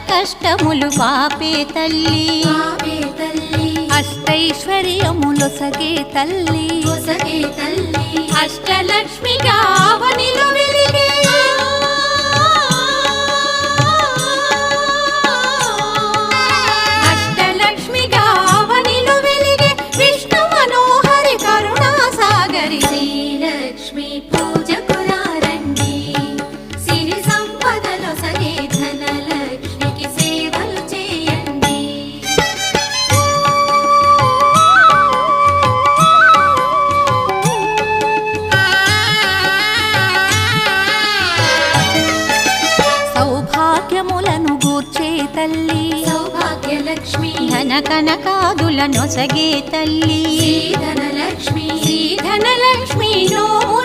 కష్టములు పాపే తల్లి అష్టైశ్వర్యములొసగే తల్లి అష్టలక్ష్మిగా అవనిలో వెలిగే అష్టలక్ష్మిగా అవనిలో వెలిగే విష్ణు మనోహరి కరుణా సాగరి శ్రీలక్ష్మి పూజకు రండి సిరి సంపదలో సగే ధనలక్ష్మికి సేవలు చేయండి. సౌభాగ్యములను గూర్చే తల్లి సౌభాగ్యలక్ష్మి ధన కనకాదుల నొసగే తల్లి ధనలక్ష్మి ధనలక్ష్మి నోము